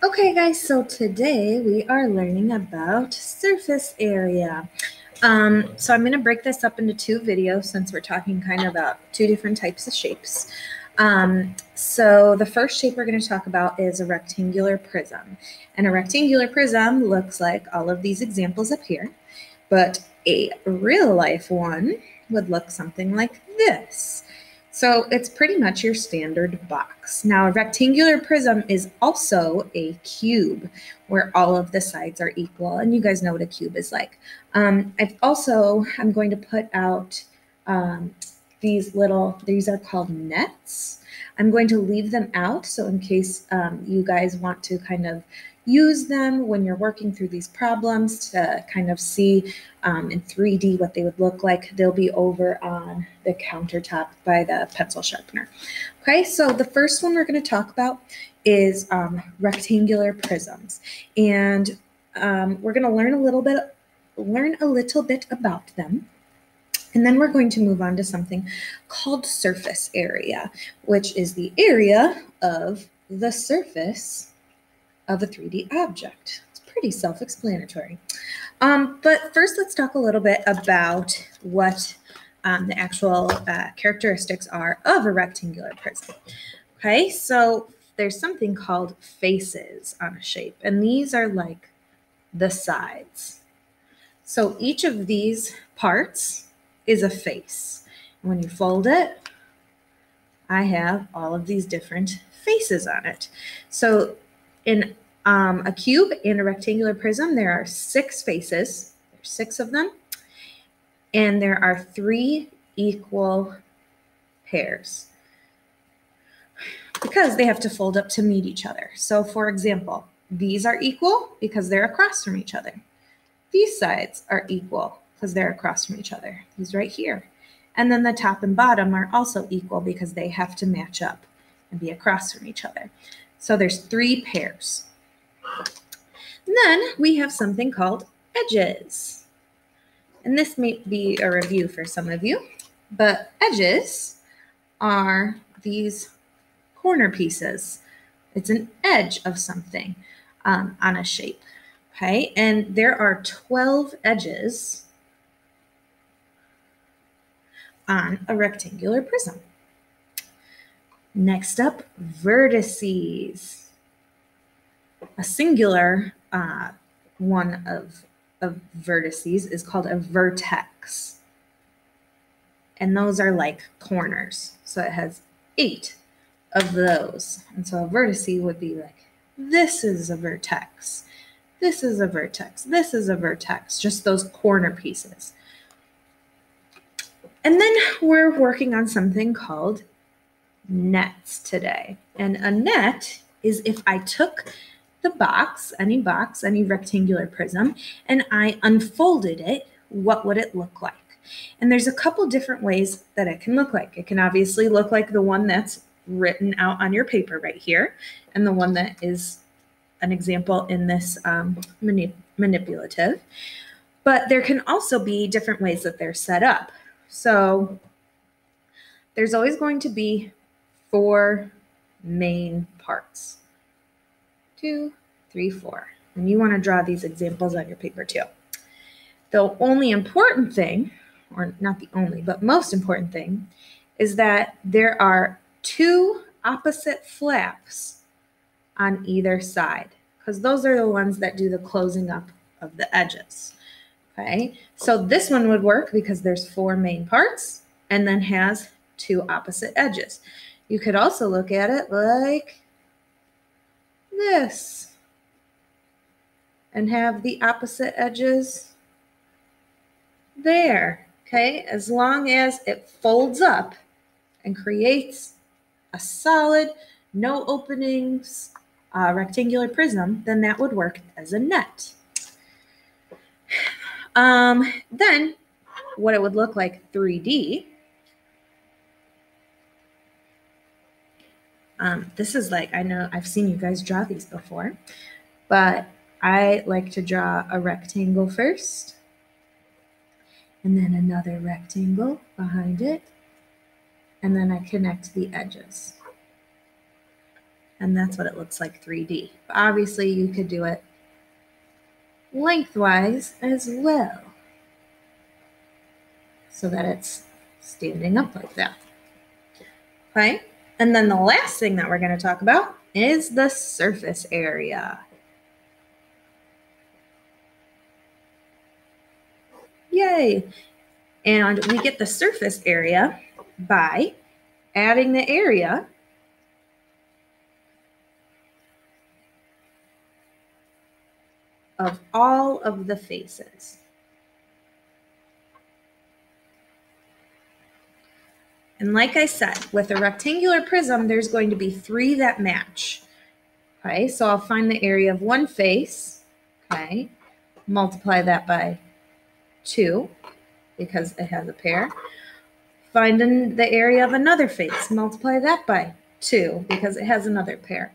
Okay guys, so today we are learning about surface area. So I'm going to break this up into two videos since we're talking kind of about two different types of shapes. So the first shape we're going to talk about is a rectangular prism. And a rectangular prism looks like all of these examples up here, but a real life one would look something like this. So it's pretty much your standard box. Now, a rectangular prism is also a cube where all of the sides are equal, and you guys know what a cube is like. I'm going to put out these are called nets. I'm going to leave them out, so in case you guys want to kind of use them when you're working through these problems to kind of see in 3D what they would look like, they'll be over on the countertop by the pencil sharpener. Okay, so the first one we're going to talk about is rectangular prisms, and we're going to learn a little bit about them. And then we're going to move on to something called surface area, which is the area of the surface of a 3D object. It's pretty self-explanatory. But first, let's talk a little bit about what the actual characteristics are of a rectangular prism. Okay, so there's something called faces on a shape, and these are like the sides. So each of these parts is a face. And when you fold it, I have all of these different faces on it. So in a cube and a rectangular prism, there are 6 faces. There's 6 of them. And there are 3 equal pairs because they have to fold up to meet each other. So for example, these are equal because they're across from each other. These sides are equal because they're across from each other. These right here. And then the top and bottom are also equal because they have to match up and be across from each other. So there's 3 pairs. And then we have something called edges. And this may be a review for some of you, but edges are these corner pieces. It's an edge of something on a shape. Okay, and there are 12 edges on a rectangular prism. Next up, vertices. A singular one of vertices is called a vertex. And those are like corners. So it has 8 of those. And so a vertice would be like, this is a vertex. This is a vertex. This is a vertex. Just those corner pieces. And then we're working on something called nets today. And a net is if I took the box, any rectangular prism, and I unfolded it, what would it look like? And there's a couple different ways that it can look like. It can obviously look like the one that's written out on your paper right here, and the one that is an example in this manipulative. But there can also be different ways that they're set up. So there's always going to be 4 main parts. 2, 3, 4. And you want to draw these examples on your paper too. The only important thing, or not the only, but most important thing, is that there are 2 opposite flaps on either side, because those are the ones that do the closing up of the edges. Okay, so this one would work because there's 4 main parts and then has 2 opposite edges. You could also look at it like this and have the opposite edges there. Okay, as long as it folds up and creates a solid, no openings, rectangular prism, then that would work as a net. Then what it would look like 3D. This is like, I know I've seen you guys draw these before, but I like to draw a rectangle first, and then another rectangle behind it, and then I connect the edges. And that's what it looks like 3D. But obviously, you could do it lengthwise as well, so that it's standing up like that. Okay? And then the last thing that we're going to talk about is the surface area. Yay! And we get the surface area by adding the area of all of the faces. And like I said, with a rectangular prism, there's going to be 3 that match. Okay, so I'll find the area of one face, okay, multiply that by 2 because it has a pair. Find the area of another face, multiply that by 2 because it has another pair.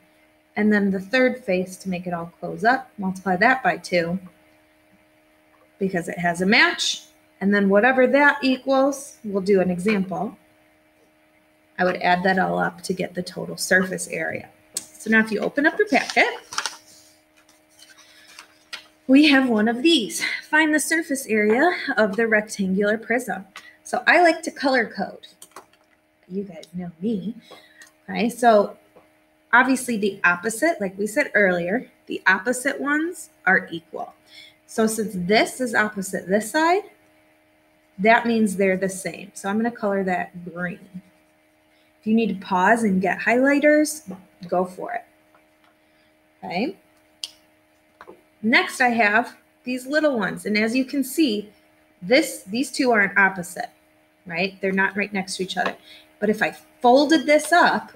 And then the third face, to make it all close up, multiply that by 2 because it has a match. And then whatever that equals, we'll do an example. I would add that all up to get the total surface area. So now if you open up your packet, we have one of these. Find the surface area of the rectangular prism. So I like to color code. You guys know me. Okay, so obviously the opposite, like we said earlier, the opposite ones are equal. So since this is opposite this side, that means they're the same. So I'm going to color that green. If you need to pause and get highlighters, go for it. Okay. Next, I have these little ones. And as you can see, these two aren't opposite, right? They're not right next to each other. But if I folded this up,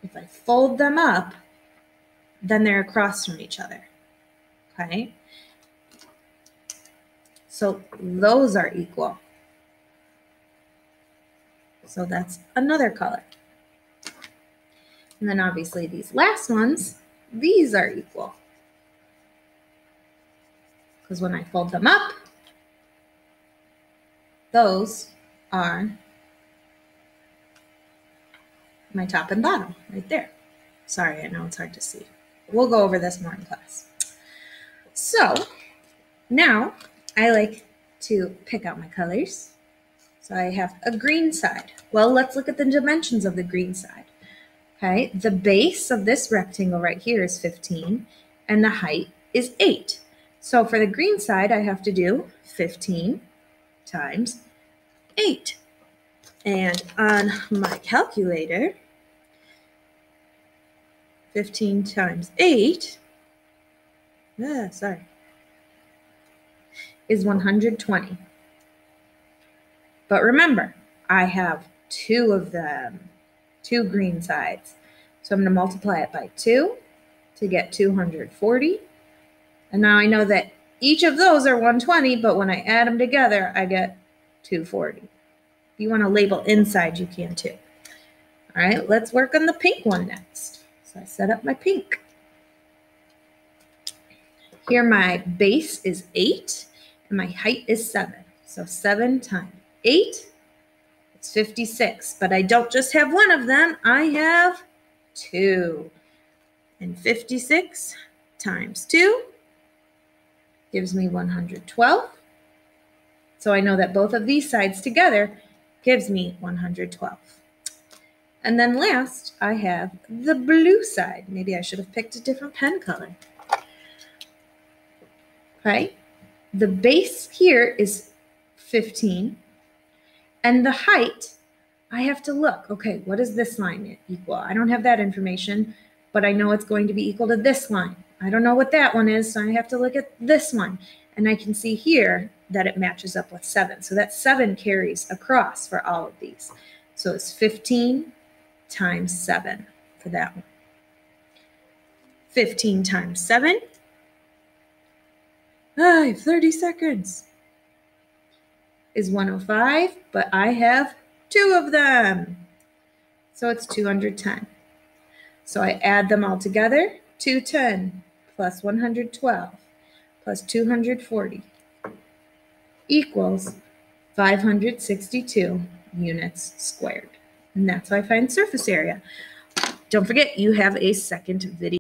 if I fold them up, then they're across from each other. Okay. So those are equal. So that's another color. And then obviously these last ones, these are equal. Because when I fold them up, those are my top and bottom right there. Sorry, I know it's hard to see. We'll go over this more in class. So now I like to pick out my colors. So I have a green side. Well, let's look at the dimensions of the green side. Okay, the base of this rectangle right here is 15 and the height is 8. So for the green side, I have to do 15 times 8. And on my calculator, 15 times 8, is 120. But remember, I have 2 of them, 2 green sides. So I'm going to multiply it by 2 to get 240. And now I know that each of those are 120, but when I add them together, I get 240. If you want to label inside, you can too. All right, let's work on the pink one next. So I set up my pink. Here my base is 8 and my height is 7. So 7 times 8, it's 56. But I don't just have one of them, I have 2. And 56 times 2 gives me 112. So I know that both of these sides together gives me 112. And then last, I have the blue side. Maybe I should have picked a different pen color. Okay, the base here is 15. And the height, I have to look. Okay, what is this line equal? I don't have that information, but I know it's going to be equal to this line. I don't know what that one is, so I have to look at this one. And I can see here that it matches up with 7. So that 7 carries across for all of these. So it's 15 times 7 for that one. 15 times 7. I have 30 seconds. Is 105, but I have 2 of them. So it's 210. So I add them all together. 210 plus 112 plus 240 equals 562 units squared. And that's how I find surface area. don't forget, you have a second video.